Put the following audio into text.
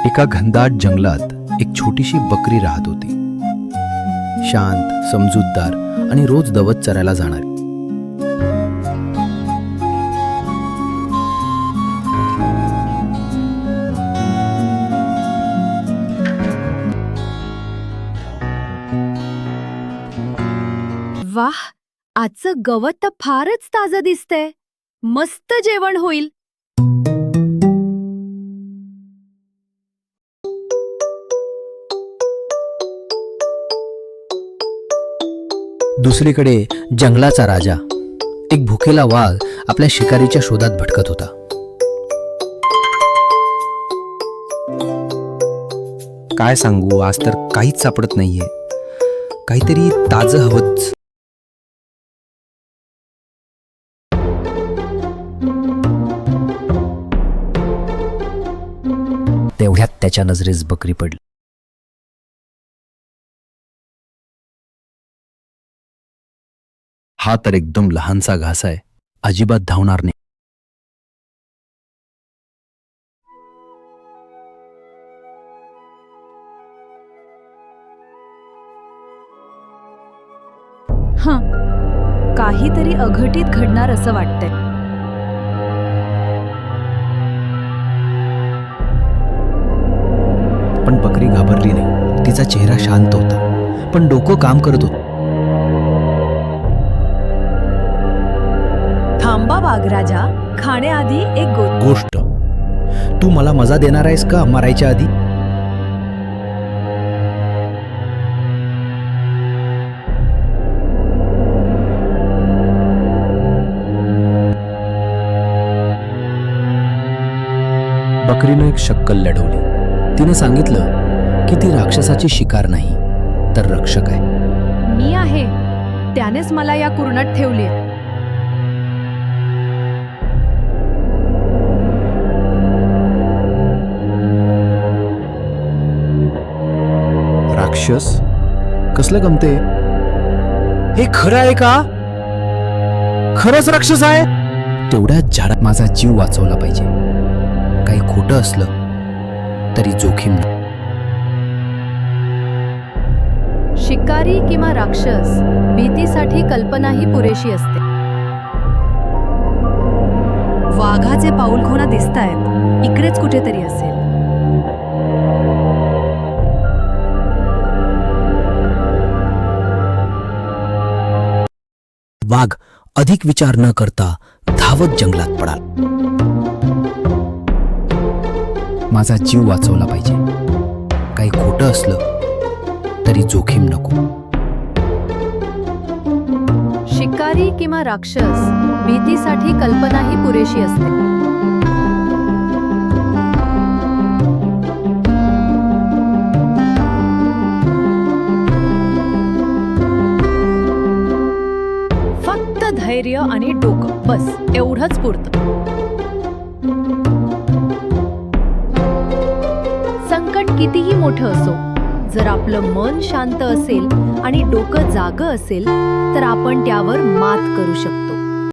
एका घनदाट जंगलात एक छोटीशी बकरी राहत होती. शांत, समजूतदार आणि रोज दवत चरायला जाणारी. वाह, आजचं गवत तर फारच ताजं दिसतंय. मस्त जेवण होईल. दुसरीकडे जंगलाचा राजा, एक भुकेला वाघ आपल्या शिकारीच्या शोधात भटकत होता. काय सांगू, आज तर काहीच सापडत नाहीये. काहीतरी ताजं हवंच. तेवढ्यात त्याच्या नजरेस बकरी पडली. हा तर एकदम लहानसा घास आहे, अजिबात धावणार नाही. काहीतरी अघटित घडणार असं वाटतंय. पण बकरी घाबरली नाही. तिचा चेहरा शांत होता, पण डोकं काम करत होतं. थांबा वाघराजा, खाण्याआधी एक गोष्ट, तू मला मजा देणार आहेस का मरायच्या आधी? बकरीनं एक शक्कल लढवली. तिने सांगितलं की ती राक्षसाची शिकार नाही, तर रक्षक आहे. मी आहे, त्यानेच मला या कुरणात ठेवले. राक्षस? कसलं गमते? हे खरं आहे का? खरंच राक्षस आहे? तेवढ्याच झाडात माझा जीव वाचवला पाहिजे. काही खोटं असलं तरी जोखीम नाही. शिकारी किंवा राक्षस, भीतीसाठी कल्पनाही पुरेशी असते. वाघाचे पाऊलखुणा दिसतायत. इकडेच कुठेतरी असेल. वाघ अधिक विचार न करता धावत जंगलात पडाला. माझा जीव वाचवला पाहिजे. काही खोटं असलं तरी जोखीम नको. शिकारी किंवा राक्षस, भीतीसाठी कल्पनाही पुरेशी असते. फक्त धैर्य आणि डोकं, बस एवढंच पुरतं. संकट कितीही मोठं असो, जर आपलं मन शांत असेल आणि डोकं जागं असेल तर आपण त्यावर मात करू शकतो.